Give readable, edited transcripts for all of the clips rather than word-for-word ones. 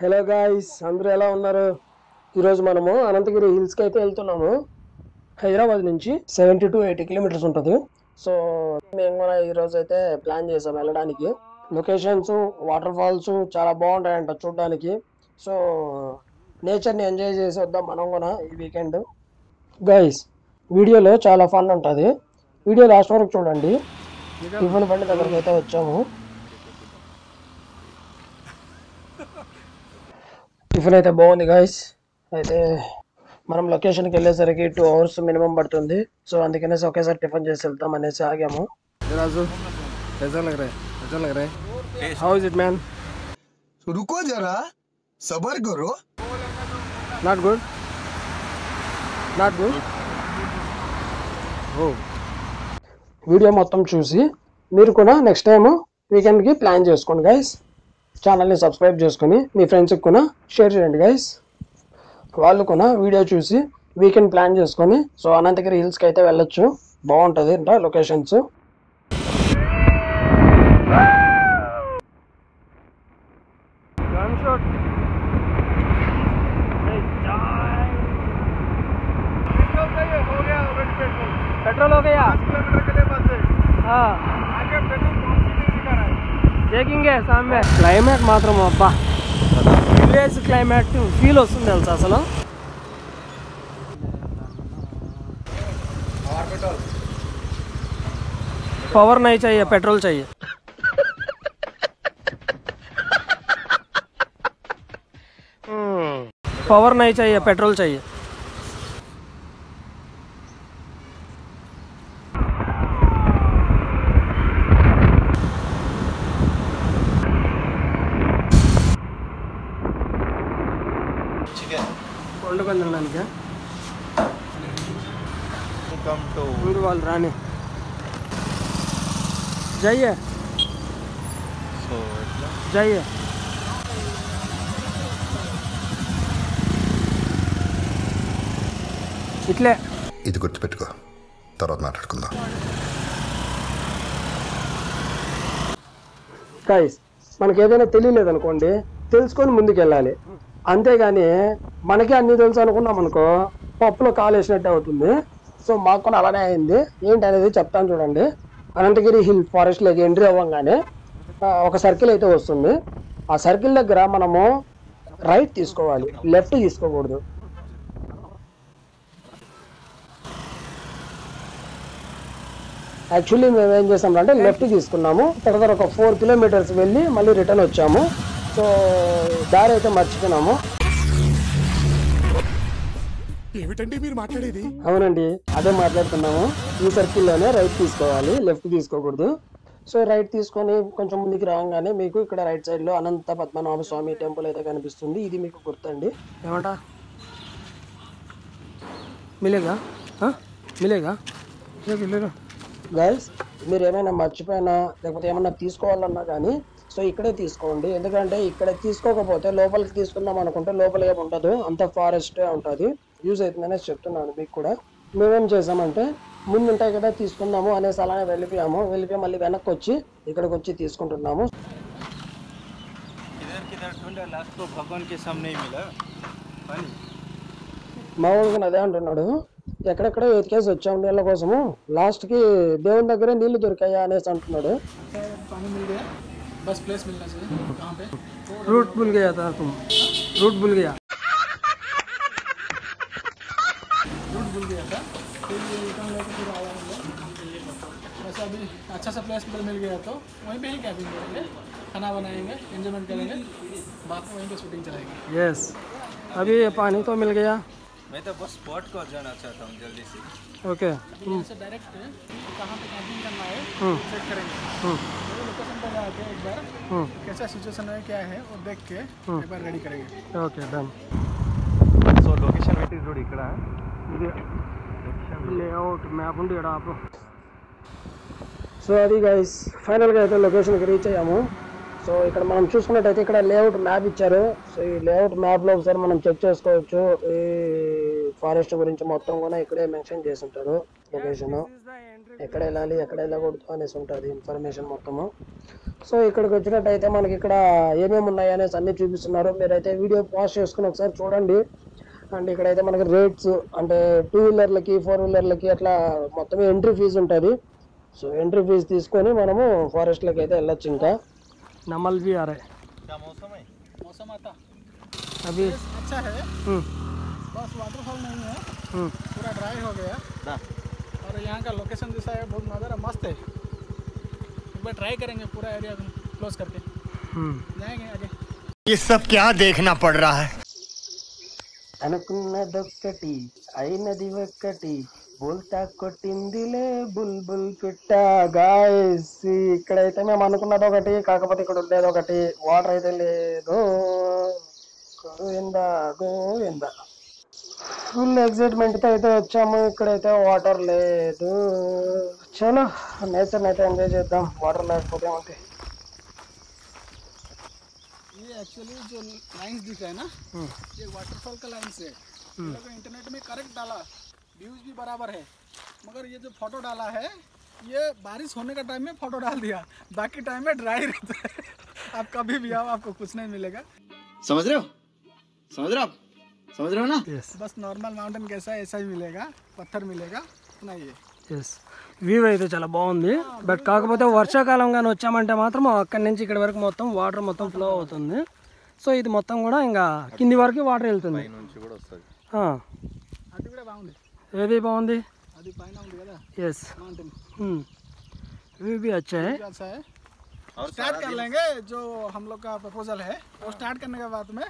Hello guys, అందరూ ఎలా ఉన్నారు? ఈరోజు మనము అనంతగిరి హిల్స్కి అయితే వెళ్తున్నాము. హైదరాబాద్ నుంచి 70 to 80 కిలోమీటర్స్ ఉంటుంది. సో మేము కూడా ఈరోజు అయితే ప్లాన్ చేసాం వెళ్ళడానికి. లొకేషన్స్, వాటర్ ఫాల్స్ చాలా బాగుంటాయంట చూడడానికి. సో నేచర్ని ఎంజాయ్ చేసి వద్దాం మనం కూడా ఈ వీకెండ్. గైస్, వీడియోలో చాలా ఫన్ ఉంటుంది. వీడియో లాస్ట్ వరకు చూడండి. టిఫిన్ బండి దగ్గరికి అయితే వచ్చాము. టిఫిన్ అయితే బాగుంది గాయస్. అయితే మనం లొకేషన్కి వెళ్ళేసరికి 2 hours మినిమం పడుతుంది. సో అందుకనేసి ఒకేసారి టిఫిన్ చేసి వెళ్తాం అనేసి ఆగాము. రాజు, कैसा लग रहा है? How is it, man? रुको जरा, सबर करो. Not good? Not good? Oh. Video మొత్తం చూసి మీరు కూడా నెక్స్ట్ టైం వీకెండ్కి ప్లాన్ చేసుకోండి గైస్. ఛానల్ని సబ్స్క్రైబ్ చేసుకుని మీ ఫ్రెండ్స్కి కూడా షేర్ చేయండి గైస్. వాళ్ళు కూడా వీడియో చూసి వీకెండ్ ప్లాన్ చేసుకొని సో అనంతగిరి హిల్స్కి అయితే వెళ్ళొచ్చు. బాగుంటుంది అంట లొకేషన్స్. पेट्रोल हो गया, देखेंगे सामने. క్లైమేట్ మాత్రం అబ్బా, విలేజ్ క్లైమేట్ ఫీల్ వస్తుంది తెలుసా అసలు. పవర్ नहीं चाहिए, पेट्रोल चाहिए. पवर नहीं चाहिए, पेट्रोल चाहिए. వండుకొని తినడానికి ముందు వాళ్ళు రాని జయ్యే జయ్యే. ఇట్లే ఇది గుర్తుపెట్టుకో, తర్వాత మాట్లాడుకుందాం. గైస్, మనకి ఏదైనా తెలియలేదనుకోండి, తెలుసుకొని ముందుకు వెళ్ళాలి. అంతేగాని మనకి అన్ని తెలుసు అనుకున్నాం అనుకో, పప్పులో కాలు వేసినట్టే అవుతుంది. సో మాకు కూడా అలానే అయింది. ఏంటి అనేది చెప్తాను చూడండి. అనంతగిరి హిల్ ఫారెస్ట్లోకి ఎంట్రీ అవ్వగానే ఒక సర్కిల్ అయితే వస్తుంది. ఆ సర్కిల్ దగ్గర మనము రైట్ తీసుకోవాలి, లెఫ్ట్ తీసుకోకూడదు. యాక్చువల్లీ మేము ఏం చేసామంటే లెఫ్ట్ తీసుకున్నాము. తర్వాత ఒక 4 kilometers వెళ్ళి మళ్ళీ రిటర్న్ వచ్చాము. సో దారి అయితే మర్చిపోయినాము. ఏమిటండి మీరు మాట్లాడేది? అవునండి, అదే మాట్లాడుతున్నాము. ఈ సర్కిల్లోనే రైట్ తీసుకోవాలి, లెఫ్ట్ తీసుకోకూడదు. సో రైట్ తీసుకొని కొంచెం ముందుకు రాగానే మీకు ఇక్కడ రైట్ సైడ్లో అనంత పద్మనాభ స్వామి టెంపుల్ అయితే కనిపిస్తుంది. ఇది మీకు గుర్తండి. ఏమంటా మిలేగా మిలేగా గైస్, మీరు ఏమైనా మర్చిపోయినా లేకపోతే ఏమన్నా తీసుకోవాలన్నా కానీ సో ఇక్కడే తీసుకోండి. ఎందుకంటే ఇక్కడ తీసుకోకపోతే లోపలికి తీసుకుందాం అనుకుంటే లోపల ఏమి ఉండదు, అంత ఫారెస్టే ఉంటుంది. యూజ్ అవుతుందనేసి చెప్తున్నాను మీకు కూడా. మేమేం చేసామంటే ముందు ఉంటాయి కదా తీసుకుందాము అనేసి అలానే వెళ్ళిపోయి మళ్ళీ వెనక్కి వచ్చి ఇక్కడికి వచ్చి తీసుకుంటున్నాము. మా ఊరికి అదే అంటున్నాడు, ఎక్కడెక్కడో ఎతికేసి వచ్చాము నీళ్ళ కోసము, లాస్ట్కి దేవుని దగ్గరే నీళ్లు దొరికాయా అనేసి అంటున్నాడు. रूट भूल गया था तुम, रूट भूल गया था. वैसे अभी अच्छा सा प्लेस मिल गया तो वहीं पे ही कैंपिंग करेंगे, खाना बनाएंगे, एंजॉयमेंट करेंगे, बाद में वहीं पे शूटिंग चलाएंगे. यस, अभी पानी तो मिल गया. मैं तो बस स्पॉट को जाना चाहता हूँ जल्दी से. ओके, से डायरेक्ट कहाँ पे कैंपिंग करना है चेक करेंगे. लोकेशन पर जाके एक बार कैसा सिचुएशन है क्या है वो देख के एक बार रेडी करेंगे. Okay, done. సో లొకేషన్ పెట్టి చూడు, ఇక్కడ లేఅవుట్ మ్యాప్ ఉంది ఇక్కడ ఆపు. సో అది గైస్, ఫైనల్గా అయితే లొకేషన్కి రీచ్ అయ్యాము. సో ఇక్కడ మనం చూసుకున్నట్టయితే ఇక్కడ లేఅవుట్ మ్యాప్ ఇచ్చారు. సో ఈ లేఅవుట్ మ్యాప్లో ఒకసారి మనం చెక్ చేసుకోవచ్చు. ఈ ఫారెస్ట్ గురించి మొత్తం కూడా ఇక్కడే మెన్షన్ చేసి ఉంటారు లొకేషన్. ఎక్కడ వెళ్ళాలి ఎక్కడ వెళ్ళకూడదు అనేసి ఉంటుంది ఇన్ఫర్మేషన్ మొత్తము. సో ఇక్కడికి వచ్చినట్టయితే మనకి ఇక్కడ ఏమేమి ఉన్నాయి అనేసి అన్నీ చూపిస్తున్నారు. మీరైతే వీడియో పాజ్ చేసుకుని ఒకసారి చూడండి. అండ్ ఇక్కడైతే మనకి రేట్స్ అంటే 2 వీలర్లకి 4 వీలర్లకి అట్లా మొత్తం ఎంట్రీ ఫీజు ఉంటుంది. సో ఎంట్రీ ఫీజు తీసుకొని మనము ఫారెస్ట్లోకి అయితే వెళ్ళొచ్చు. ఇంకా नमल भी आ रहा है। क्या मौसम है? मौसम आता अभी अच्छा है, बस वाटरफॉल नहीं है, पूरा ड्राई हो गया और यहाँ का लोकेशन जैसा है बहुत नज़ारा मस्त है। एक बार ट्राई करेंगे पूरा एरिया क्लोज करके जाएंगे आगे। ये सब क्या देखना पड़ रहा है? అనుకున్నదొక్కటి అయినది ఒక్కటి బోల్తా కొట్టిందిలే బుల్బుల్ పిట్ట. గాయ్స్ ఇక్కడైతే మేము అనుకున్నది ఒకటి, కాకపోతే ఇక్కడ ఉండేది ఒకటి. వాటర్ అయితే లేదు. గోవిందా గోవిందా. ఫుల్ ఎక్సైట్మెంట్తో అయితే వచ్చాము. ఇక్కడైతే వాటర్ లేదు. చలో నేచర్ని అయితే ఎంజాయ్ చేద్దాం. వాటర్ లేకపోతే ఏమంటే एक्चुअली जो लाइंस दिख रहा है ना, ये वाटरफॉल का लाइंस है। लोगों इंटरनेट में करेक्ट डाला, व्यूज भी बराबर है, मगर ये जो फोटो डाला है ये बारिश होने का टाइम में फोटो डाल दिया, बाकी टाइम में ड्राई रहता है। आप कभी भी आओ आपको कुछ नहीं मिलेगा। समझ रहे हो? समझ रहे हो आप? समझ रहे हो ना? बस नॉर्मल माउंटेन कैसा है ऐसा ही मिलेगा, पत्थर मिलेगा उतना ही है। వ్యూ అయితే చాలా బాగుంది. బట్ కాకపోతే వర్షాకాలం కానీ వచ్చామంటే మాత్రం అక్కడి నుంచి ఇక్కడ వరకు మొత్తం వాటర్ మొత్తం ఫ్లో అవుతుంది. సో ఇది మొత్తం కూడా ఇంకా కింది వరకు వాటర్ వెళ్తుంది. ఏది బాగుంది? ఎస్ వ్యూ भी अच्छा है। स्टार्ट कर लेंगे जो हम लोग का प्रपोजल है, वो स्टार्ट करने के बाद में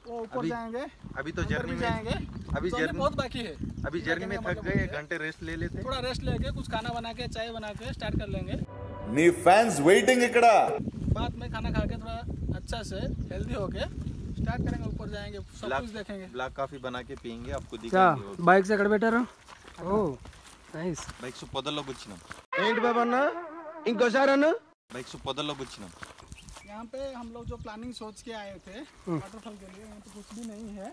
वो ऊपर जाएंगे। अभी तो जर्नी में जाएंगे, अभी जर्नी बहुत बाकी है। अभी जर्नी में थक गए, 1 घंटे रेस्ट ले लेते, थोड़ा रेस्ट लेके कुछ खाना बना के चाय बना के स्टार्ट कर लेंगे। नी फैंस वेटिंग इकड़ा बाद में खाना खा के थोड़ा अच्छा से हेल्दी होके स्टार्ट करेंगे, ऊपर जाएंगे, सब कुछ देखेंगे। ब्लैक कॉफी बना के पियेंगे, आपको क्या दिखाएंगे। బైక్ ఎక్కడ పెట్టారు? ఓ నైస్. బైక్ సు పొదల్లో గుచ్చినాం. ఏంటి బాబా అన్న ఇంకోసారి అన్న? బైక్ సు పొదల్లో గుచ్చినాం. यहाँ पे हम लोग जो प्लानिंग सोच के आए थे वाटरफॉल के लिए, यहाँ पे कुछ भी नहीं है।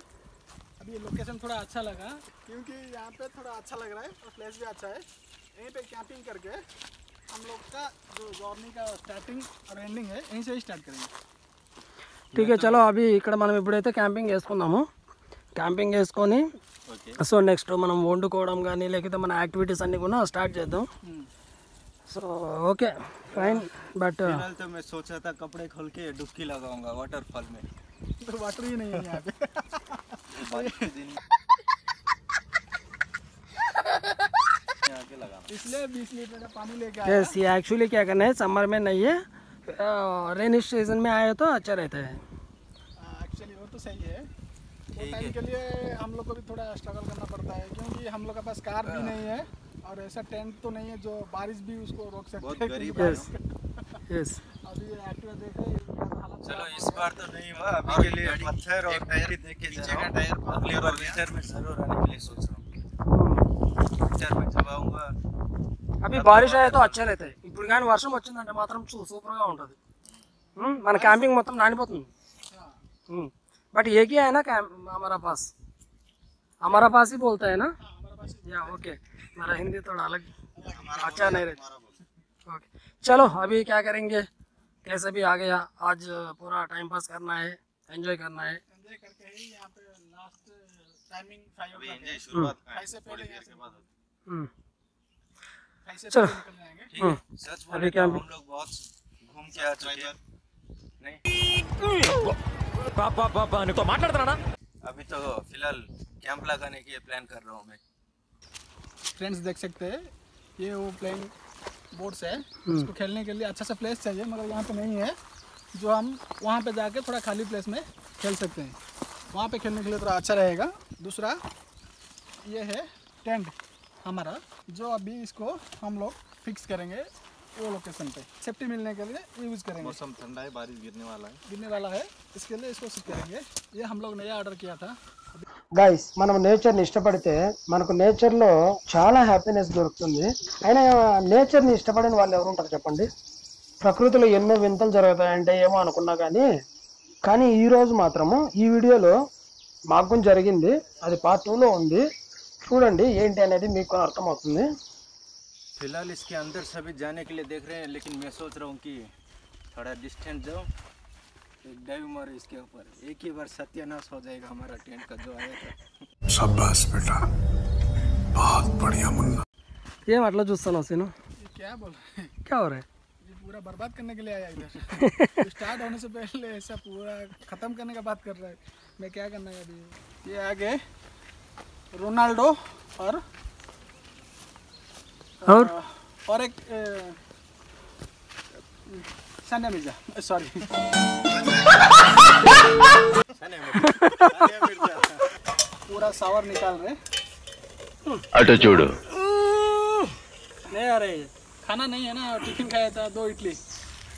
अभी ये लोकेशन थोड़ा अच्छा लगा क्योंकि यहाँ पे थोड़ा अच्छा लग रहा है और प्लेस भी अच्छा है। यहीं पे कैंपिंग करके हम लोग का जो जर्नी का स्टार्टिंग और एंडिंग है यहीं से ही स्टार्ट करेंगे। ठीक है चलो अभी ఇక్కడ మనం ఇప్పుడైతే క్యాంపింగ్ చేసుకుందాము. క్యాంపింగ్ చేసుకొని సో నెక్స్ట్ మనం వండుకోవడం కానీ లేకపోతే మన యాక్టివిటీస్ అన్నీ కూడా స్టార్ట్ చేద్దాం. సో ఓకే फाइन बट फिलहाल तो मैं सोचा था कपड़े खोल के डुबकी लगाऊंगा वाटरफॉल में, तो वाटर ही नहीं है यहाँ पे। इसलिए 20 लीटर का पानी लेके आया। यस ये एक्चुअली क्या करना है, समर में नहीं है, रेनी सीजन में आए तो अच्छा रहता है। एक्चुअली वो तो सही है, वो टाइम के लिए हम लोग को भी थोड़ा स्ट्रगल करना पड़ता है क्योंकि हम लोग के पास कार भी नहीं है और ऐसा टेंट तो नहीं है जो बारिश भी उसको रोक सकते बहुत हैं। गरीब यस यस अभी एक्टिवा देख रहे हैं, चलो इस बार तो नहीं हुआ, अभी के लिए पत्थर और टायर देख के जा रहा हूं। अगली बार विंटर में जरूर आने के लिए सोच रहा हूँ। विंटर में जब आऊंगा అవి బారిష్ అయ్యే తో అచ్చా रहता है. ఇప్పుడు కానీ వర్షం వచ్చిందంటే మాత్రం సూపర్ గా ఉంటది. మన క్యాంపింగ్ మొత్తం నానిపోతుంది. बट ये क्या है ना हमारा पास ही बोलता है ना या ओके मेरा हिंदी थोड़ा अलग अच्छा नहीं रहता. ओके चलो अभी क्या करेंगे, कैसे भी आ गया आज पूरा टाइम पास करना है, एंजॉय करना है. एंजॉय करके ही यहाँ पे लास्ट टाइमिंग 5 अभी एंजॉय शुरुआत से पहले देर के बाद होती से चलो. निकल जाएंगे। है। सच अभी बोले क्या तो हम लोग बहुत घूम के आ चुके हैं। नहीं तो माట్లాడుతానా अभी तो फिलहाल कैंप लगाने की प्लान कर रहा हूँ मैं। फ्रेंड्स देख सकते हैं ये वो प्लेइंग बोर्ड्स है, इसको खेलने के लिए अच्छा सा प्लेस चाहिए मगर यहाँ पे नहीं है, जो हम वहाँ पे जाके थोड़ा खाली प्लेस में खेल सकते हैं, वहाँ पे खेलने के लिए थोड़ा अच्छा रहेगा. दूसरा ये है टेंट हमारा, जो अभी इसको हम लोग फिक्स करेंगे वो लोकेशन पे सेफ्टी मिलने के लिए यूज़ करेंगे. मौसम ठंडा है, बारिश गिरने वाला है, इसके लिए इसको शिफ्ट करेंगे. ये हम लोग नया ऑर्डर किया था. గైస్ మనం నేచర్ని ఇష్టపడితే మనకు నేచర్లో చాలా హ్యాపీనెస్ దొరుకుతుంది. అయినా నేచర్ని ఇష్టపడని వాళ్ళు ఎవరు ఉంటారు చెప్పండి? ప్రకృతిలో ఎన్నో వింతలు జరుగుతాయంటే ఏమో అనుకున్నా కానీ ఈరోజు మాత్రము ఈ వీడియోలో మాకు జరిగింది, అది పార్ట్ 2లో ఉంది. చూడండి ఏంటి అనేది మీకు అర్థమవుతుంది. फिलहाल इसके अंदर सभी जाने के लिए देख रहे हैं, लेकिन मैं सोच रहा हूँ कि थोड़ा डिस्टेंस जाओ, एक डाइव मारो इसके ऊपर, एक ही बार सत्यानाश हो जाएगा हमारा टेंट का जो आया था। शाबाश बेटा, बहुत बढ़िया मुन्ना। ये मतलब చూస్తాను सीनो ये क्या बोल रहे हैं? क्या हो रहा है? ये पूरा बर्बाद करने के लिए आया इधर। स्टार्ट होने से पहले ऐसा पूरा खत्म करने का बात कर रहा है। मैं क्या करना है अभी? ये आगे रोनाल्डो और एक सानिया मिर्जा, सॉरी पूरा सावर निकाल रहे। अटो चूड़ो नहीं आ रहे, खाना नहीं है ना, टिफिन खाया था 2 इडली।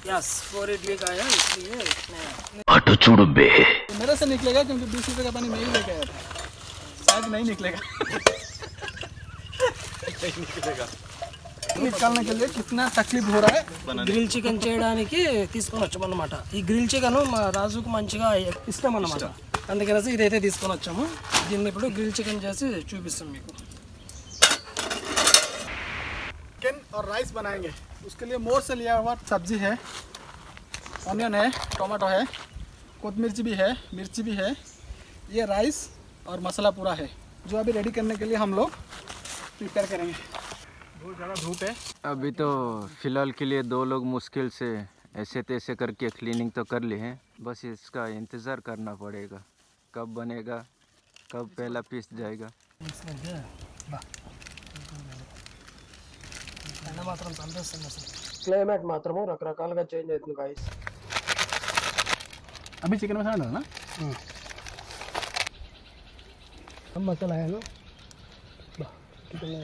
यस 4 इडली खाया इसलिए अटो चूड़ो बे। मेरे से निकलेगा क्योंकि 20 रुपये का पानी मैं ही लेके आया था, शायद नहीं निकलेगा। निकालने के लिए कितना तकलीफ हो रहा है। గ్రిల్ చికెన్ చేయడానికి తీసుకొని వచ్చామన్నమాట। ఈ గ్రిల్ చికెన్ మా రాజుకు మంచిగా ఇష్టం అన్నమాట, అందుకనేసి ఇదైతే తీసుకొని వచ్చాము। దీన్ని ఇప్పుడు గ్రిల్ చికెన్ చేసి చూపిస్తాం మీకు। चिकन और राइस बनाएंगे, उसके लिए मोर से लिया हुआ सब्जी है, ऑनियन है, टमाटो है, कोतमिर्ची भी है, मिर्ची भी है, ये राइस और मसाला पूरा है, जो अभी रेडी करने के लिए हम लोग प्रिपेयर करेंगे। बहुत ज़्यादा धूप है। अभी तो फिलहाल के लिए 2 लोग मुश्किल से ऐसे तैसे करके क्लीनिंग तो कर लिए हैं, बस इसका इंतज़ार करना पड़ेगा कब बनेगा, कब पहला पीस जाएगा। మాత్రం సంతోషం అసలు। క్లైమేట్ మాత్రము రకరకాలుగా చేంజ్ అవుతుంది గాయ్స్। अभी चिकन मसाला डालना, हम मसाला है ना चिकन में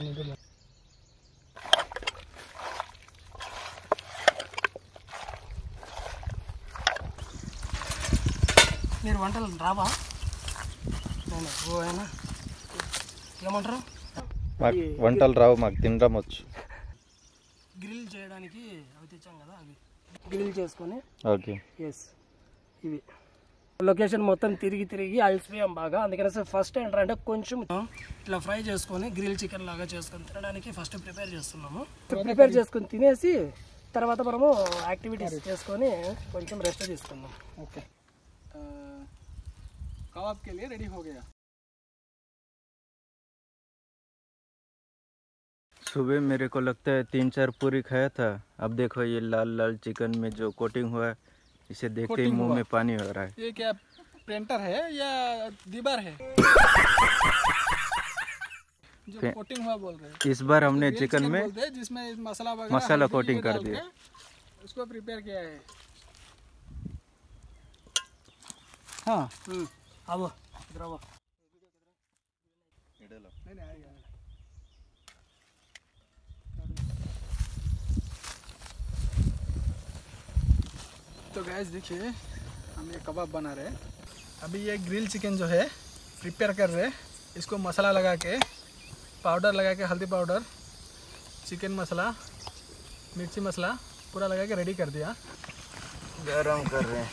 మీరు వంటలు రావా? ఓ అయినా ఏమంటారు, మాకు వంటలు రావు, మాకు తినడం వచ్చు। గ్రిల్ చేయడానికి అవి తెచ్చాం కదా, అవి గ్రిల్ చేసుకొని ఓకే ఎస్ ఇవి లొకేషన్ మొత్తం తిరిగి తిరిగి అలసిపోయాం బాగా, అందుకని ఫస్ట్ ఏంటంటే కొంచెం ఇట్లా ఫ్రై చేసుకొని గ్రిల్ చికెన్ లాగా చేసుకొని తినడానికి ఫస్ట్ ప్రిపేర్ చేస్తున్నాము। ప్రిపేర్ చేసుకొని తినేసి తర్వాత మనము యాక్టివిటీస్ చేసుకొని కొంచెం రెస్ట్ తీసుకుందాం। ओके कबाब के लिए रेडी हो गया। सुबह मेरे को लगता है 3-4 पूरी खाया था, अब देखो ये लाल लाल चिकन में जो कोटिंग हुआ है, इसे देखते ही मुंह में पानी हो रहा है। ये क्या प्रिंटर है या दीवार है जो कोटिंग हुआ बोल रहे हैं? इस बार हमने चिकन में बोलते हैं, जिसमें मसाला वगैरह मसाला हल्दी कोटिंग कर डाल दिया, के उसको प्रिपेयर किया है। हाँ अब द्रव नहीं नहीं आएगा। तो गैस देखिए हम ये कबाब बना रहे हैं। अभी ये ग्रिल चिकन जो है प्रिपेयर कर रहे हैं, इसको मसाला लगा के, पाउडर लगा के, हल्दी पाउडर, चिकन मसाला, मिर्ची मसाला पूरा लगा के रेडी कर दिया। गरम कर रहे हैं।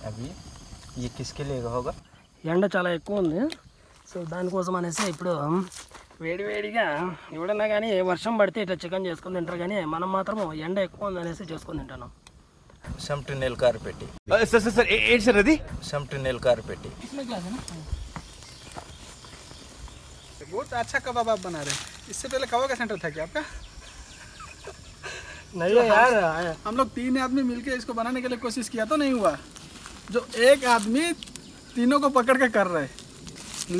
अभी ये किसके लिए होगा? ఎండ చాలా ఎక్కువ ఉంది, సో దానికోసం అనేసి ఇప్పుడు వేడివేడిగా ఎవడన్నా కానీ వర్షం పడితే ఇట్లా చికెన్ చేసుకొని తింటారు, కానీ మనం మాత్రం ఎండ ఎక్కువ ఉంది అనేసి చేసుకొని తింటాను। समटू नेल कारपेटी समटू नेल कारपेटी इसमें क्या है ना, बहुत अच्छा कबाब आप बना रहे हैं। इससे पहले कबाब का सेंटर था क्या आपका? नहीं यार, हम लोग 3 आदमी मिलके इसको बनाने के लिए कोशिश किया तो नहीं हुआ, जो एक आदमी तीनों को पकड़ के कर रहे हैं।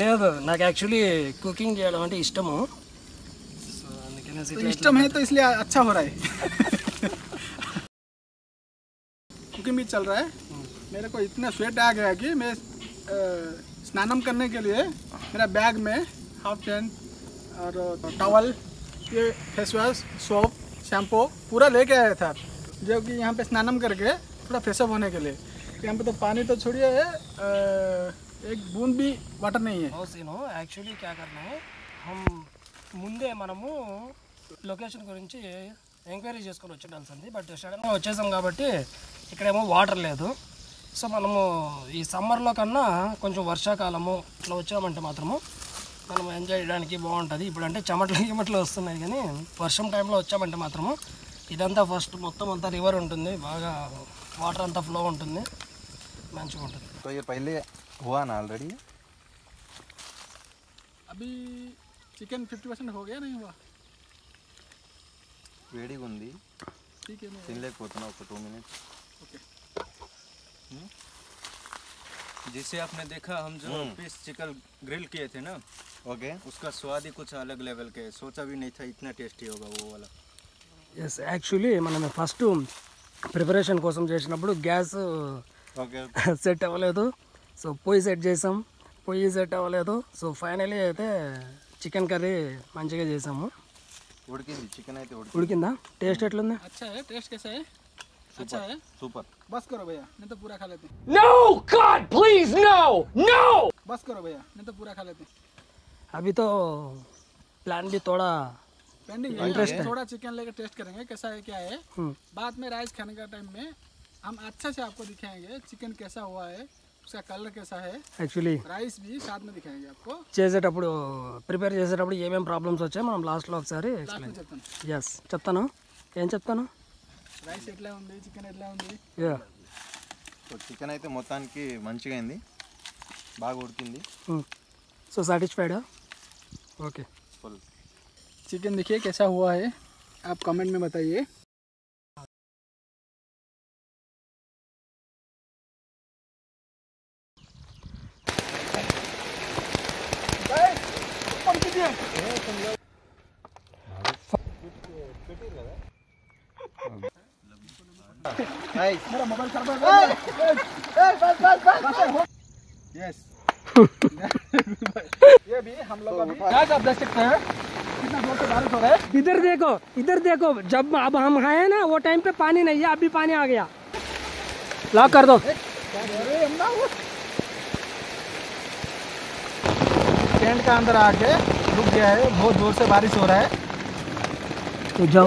లేదు నాకు యాక్చువల్లీ కుకింగ్ చేయడం అంటే ఇష్టము, సో అందుకనేసి तो इष्टम है तो इसलिए अच्छा हो रहा है। कुकिंग भी चल रहा है। मेरे को इतना स्वेट आ गया कि मैं स्नानम करने के लिए मेरा बैग में हाफ पैंट और टॉवल, ये फेस वॉश, सोप, शैम्पू पूरा लेके आया था, जो कि यहाँ पे स्नानम करके थोड़ा फ्रेशअप होने के लिए। यहाँ पे तो पानी तो छोड़िए, एक बूंद भी वाटर नहीं है। సీను యాక్చువల్లీ క్యా కర్నా హై, హమ్ ముందే మనము లొకేషన్ గురించి ఎంక్వైరీ చేసుకొని వచ్చేయాల్సింది, బట్ సడన్గా వచ్చేసాం కాబట్టి ఇక్కడేమో వాటర్ లేదు। సో మనము ఈ సమ్మర్లో కన్నా కొంచెం వర్షాకాలము ఇట్లా వచ్చామంటే మాత్రము మనం ఎంజాయ్ చేయడానికి బాగుంటుంది. ఇప్పుడు అంటే చెమట్లు వస్తున్నాయి, కానీ వర్షం టైంలో వచ్చామంటే మాత్రము ఇదంతా ఫస్ట్ మొత్తం అంతా రివర్ ఉంటుంది, బాగా వాటర్ అంతా ఫ్లో ఉంటుంది, మంచిగా ఉంటుంది. तो ये पहले हुआ ना ऑलरेडी? अभी चिकन 50% हो गया, नहीं हुआ? వేడిగా ఉంది, ठीक है, मैं తినలేకపోతున్నా. ఒక 2 मिनट. ओके. जिसे आपने देखा हम जो पीस चिकन ग्रिल किए थे ना, ओके, उसका स्वाद ही कुछ अलग लेवल के, सोचा भी नहीं था इतना टेस्टी होगा वो वाला. ఎస్, యాక్చువల్లీ మనం ఫస్ట్ ప్రిపరేషన్ కోసం చేసినప్పుడు గ్యాస్ ఓకే సెట్ అవ్వలేదు. సో పొయ్యి సెట్ చేసాం, పొయ్యి సెట్ అవ్వలేదు. సో ఫైనలీ అయితే చికెన్ కర్రీ మంచిగా చేసాము. ఉడికింది, చికెన్ అయితే ఉడికిందా? టేస్ట్ ఎట్లుంది? अच्छा है, टेस्ट कैसा है? अच्छा है, సూపర్. बस करो भैया, नहीं तो पूरा खा लेते. No God please no no. बस करो भैया, नहीं तो पूरा खा लेते. अभी तो प्लान भी थोड़ा पेंडिंग है, थोड़ा चिकन लेकर टेस्ट करेंगे कैसा है क्या है. बाद में राइस खाने का टाइम में हम अच्छा से आपको दिखाएंगे चिकन कैसा हुआ है, उसका कलर कैसा है, యాక్చువల్లీ राइस भी साथ में दिखाएंगे आपको. చేసేటప్పుడు ప్రిపేర్ చేసేటప్పుడు ఏమేమి ప్రాబ్లమ్స్ వచ్చాయో మనం లాస్ట్లో ఒకసారి లాస్ట్ ఎక్స్ప్లెయిన్. में చెప్తాను. ఎస్ చెప్తాను. ఏం చెప్తాను? రైస్ ఎట్లా ఉంది, చికెన్ ఎట్లా ఉంది. యా. సో చికెన్ అయితే మొత్తానికి మంచిగా అయింది, బాగా ఉడికింది. సో సాటిస్ఫైడా? ఓకే. ఫుల్. चिकन देखिए कैसा हुआ है, आप कमेंट में बताइए. मेरा मोबाइल कर यस. ये भी हम लोग अभी गाइस आप देख सकते हैं कितना जोर से बारिश हो रहा है. इधर देखो, इधर देखो. जब अब हम आए ना वो टाइम पे पानी नहीं है, अभी पानी आ गया. लॉक कर दो. टेंट का अंदर आके रुक गया है, बहुत जोर से बारिश हो रहा है. तो जाओ.